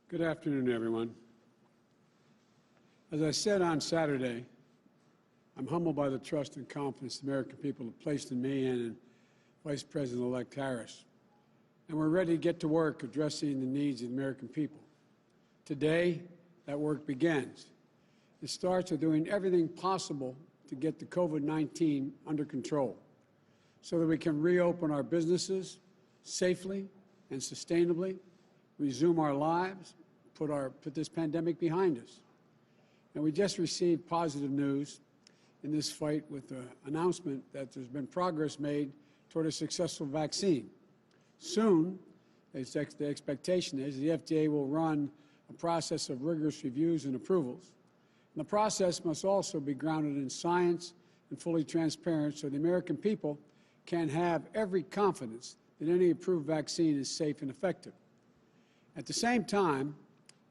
Good afternoon, everyone. As I said on Saturday, I'm humbled by the trust and confidence the American people have placed in me and in Vice President-elect Harris. And we're ready to get to work addressing the needs of the American people. Today, that work begins. It starts with doing everything possible to get the COVID-19 under control so that we can reopen our businesses safely and sustainably, resume our lives, put this pandemic behind us. And we just received positive news in this fight with the announcement that there's been progress made toward a successful vaccine. Soon, the expectation is the FDA will run a process of rigorous reviews and approvals. And the process must also be grounded in science and fully transparent so the American people can have every confidence that any approved vaccine is safe and effective. At the same time,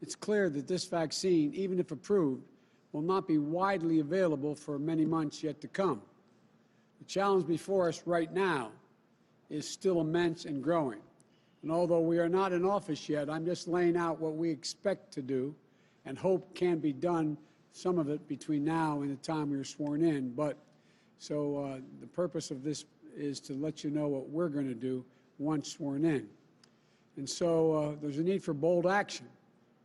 it's clear that this vaccine, even if approved, will not be widely available for many months yet to come. The challenge before us right now is still immense and growing. And although we are not in office yet, I'm just laying out what we expect to do and hope can be done, some of it between now and the time we are sworn in. But so the purpose of this is to let you know what we're going to do once sworn in. And so there's a need for bold action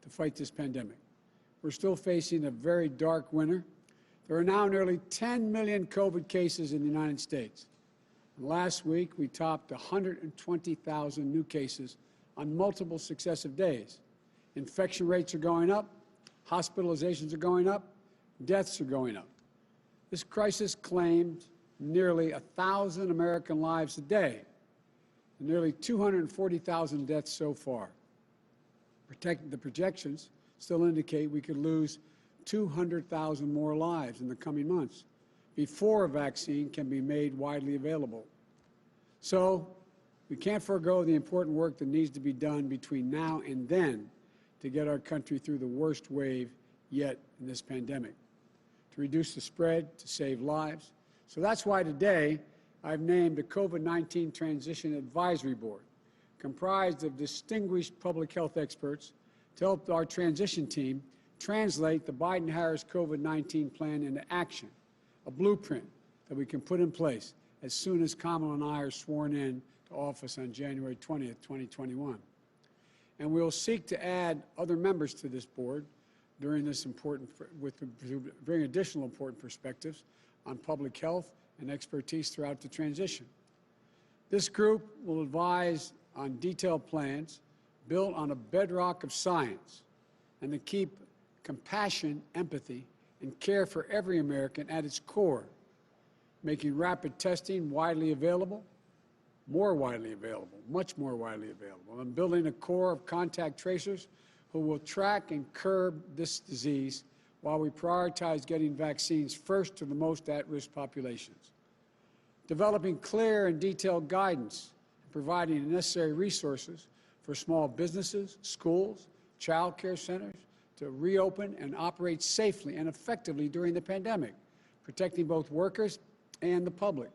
to fight this pandemic. We're still facing a very dark winter. There are now nearly 10 million COVID cases in the United States. And last week, we topped 120,000 new cases on multiple successive days. Infection rates are going up, hospitalizations are going up, deaths are going up. This crisis claimed nearly 1,000 American lives a day, and nearly 240,000 deaths so far. The projections still indicate we could lose 200,000 more lives in the coming months before a vaccine can be made widely available. So we can't forego the important work that needs to be done between now and then to get our country through the worst wave yet in this pandemic, to reduce the spread, to save lives. So that's why today I've named a COVID-19 Transition Advisory Board comprised of distinguished public health experts to help our transition team translate the Biden-Harris COVID-19 plan into action, a blueprint that we can put in place as soon as Kamala and I are sworn in to office on January 20th, 2021. And we'll seek to add other members to this board during this bring additional important perspectives on public health and expertise throughout the transition. This group will advise on detailed plans built on a bedrock of science and to keep compassion, empathy, and care for every American at its core, making rapid testing widely available, more widely available, much more widely available, and building a core of contact tracers who will track and curb this disease while we prioritize getting vaccines first to the most at-risk populations. Developing clear and detailed guidance, providing the necessary resources for small businesses, schools, child care centers to reopen and operate safely and effectively during the pandemic, protecting both workers and the public.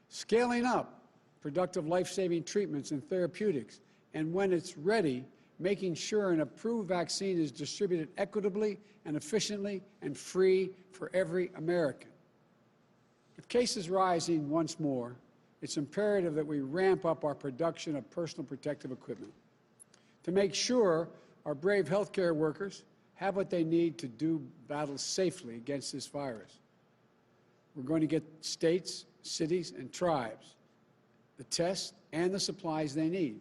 Scaling up productive life-saving treatments and therapeutics, and when it's ready, making sure an approved vaccine is distributed equitably and efficiently and free for every American. With cases rising once more, it's imperative that we ramp up our production of personal protective equipment to make sure our brave healthcare workers have what they need to do battle safely against this virus. We're going to get states, cities, and tribes the tests and the supplies they need.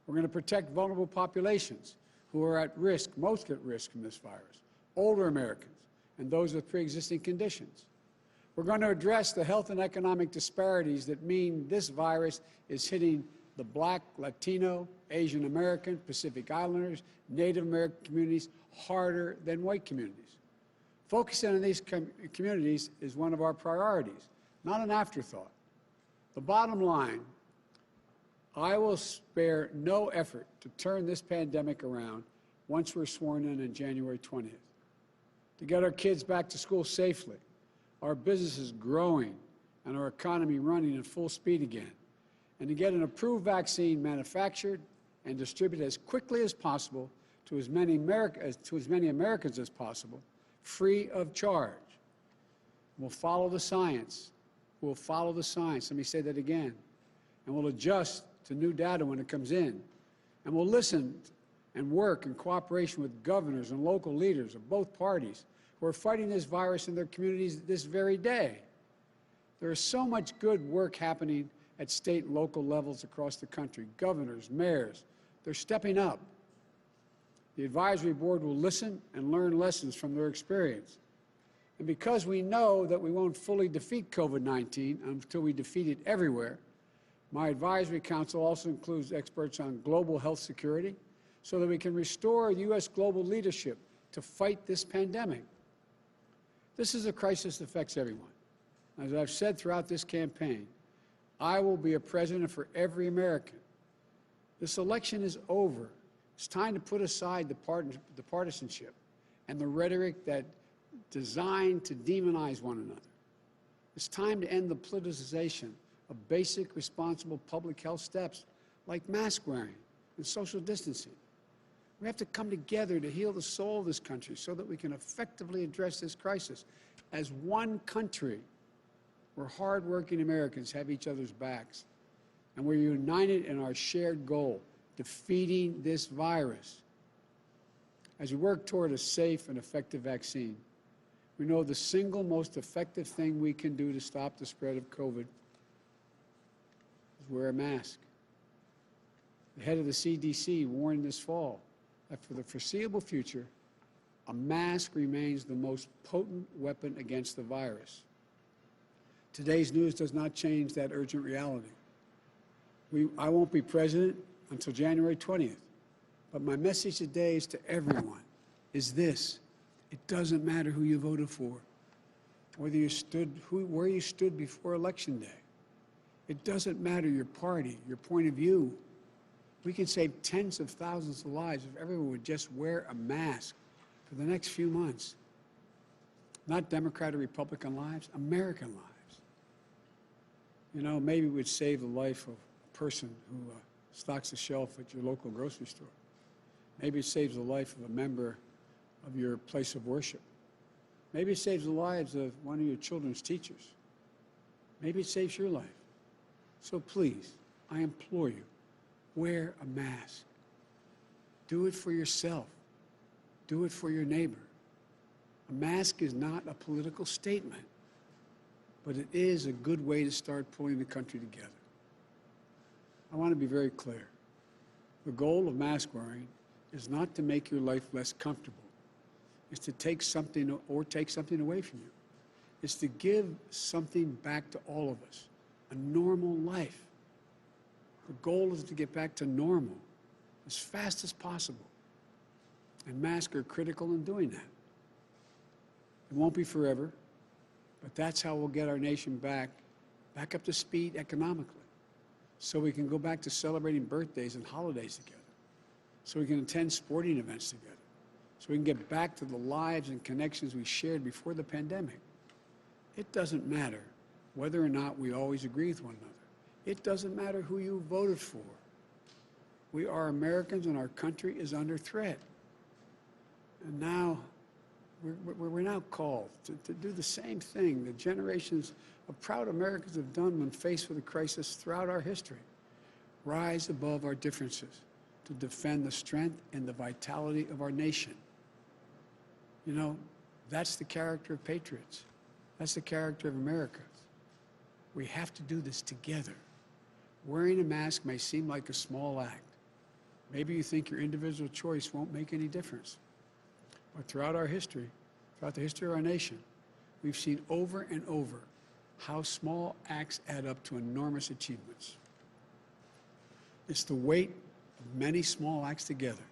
We're going to protect vulnerable populations who are at risk, most at risk from this virus, older Americans and those with pre-existing conditions. We're going to address the health and economic disparities that mean this virus is hitting the Black, Latino, Asian American, Pacific Islanders, Native American communities harder than white communities. Focusing on these communities is one of our priorities, not an afterthought. The bottom line, I will spare no effort to turn this pandemic around once we're sworn in on January 20th, to get our kids back to school safely, our businesses growing, and our economy running at full speed again, and to get an approved vaccine manufactured and distributed as quickly as possible to as many Americans as possible, free of charge. We'll follow the science. We'll follow the science. Let me say that again. And we'll adjust to new data when it comes in. And we'll listen and work in cooperation with governors and local leaders of both parties who are fighting this virus in their communities this very day. There is so much good work happening at state and local levels across the country. Governors, mayors, they're stepping up. The advisory board will listen and learn lessons from their experience. And because we know that we won't fully defeat COVID-19 until we defeat it everywhere, my advisory council also includes experts on global health security so that we can restore U.S. global leadership to fight this pandemic. This is a crisis that affects everyone. As I've said throughout this campaign, I will be a president for every American. This election is over. It's time to put aside the partisanship and the rhetoric that designed to demonize one another. It's time to end the politicization of basic, responsible public health steps like mask wearing and social distancing. We have to come together to heal the soul of this country so that we can effectively address this crisis as one country where hardworking Americans have each other's backs and we're united in our shared goal, defeating this virus. As we work toward a safe and effective vaccine, we know the single most effective thing we can do to stop the spread of COVID is wear a mask. The head of the CDC warned this fall that for the foreseeable future, a mask remains the most potent weapon against the virus. Today's news does not change that urgent reality. I won't be president until January 20th, but my message today is to everyone is this: it doesn't matter who you voted for, where you stood before Election Day. It doesn't matter your party, your point of view. We can save tens of thousands of lives if everyone would just wear a mask for the next few months. Not Democrat or Republican lives, American lives. You know, maybe it would save the life of a person who stocks the shelf at your local grocery store. Maybe it saves the life of a member of your place of worship. Maybe it saves the lives of one of your children's teachers. Maybe it saves your life. So please, I implore you, wear a mask. Do it for yourself. Do it for your neighbor. A mask is not a political statement, but it is a good way to start pulling the country together. I want to be very clear. The goal of mask wearing is not to make your life less comfortable. It's to take something away from you. It's to give something back to all of us, a normal life. The goal is to get back to normal as fast as possible. And masks are critical in doing that. It won't be forever, but that's how we'll get our nation back up to speed economically, so we can go back to celebrating birthdays and holidays together, so we can attend sporting events together, so we can get back to the lives and connections we shared before the pandemic. It doesn't matter whether or not we always agree with one another. It doesn't matter who you voted for. We are Americans and our country is under threat. And now, we're now called to do the same thing that generations of proud Americans have done when faced with a crisis throughout our history. Rise above our differences to defend the strength and the vitality of our nation. You know, that's the character of patriots. That's the character of Americans. We have to do this together. Wearing a mask may seem like a small act. Maybe you think your individual choice won't make any difference. But throughout our history, throughout the history of our nation, we've seen over and over how small acts add up to enormous achievements. It's the weight of many small acts together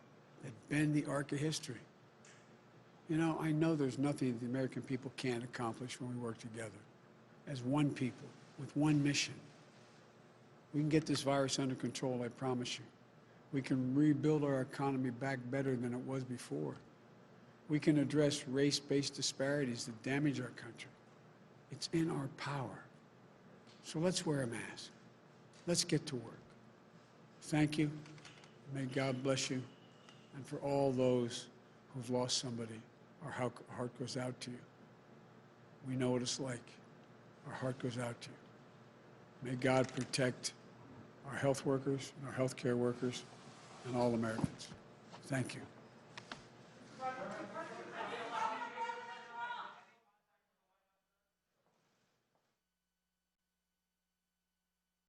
that bend the arc of history. You know, I know there's nothing the American people can't accomplish when we work together as one people with one mission. We can get this virus under control, I promise you. We can rebuild our economy back better than it was before. We can address race-based disparities that damage our country. It's in our power. So let's wear a mask. Let's get to work. Thank you. May God bless you. And for all those who've lost somebody, our heart goes out to you. We know what it's like. Our heart goes out to you. May God protect our health workers and our health care workers and all Americans. Thank you.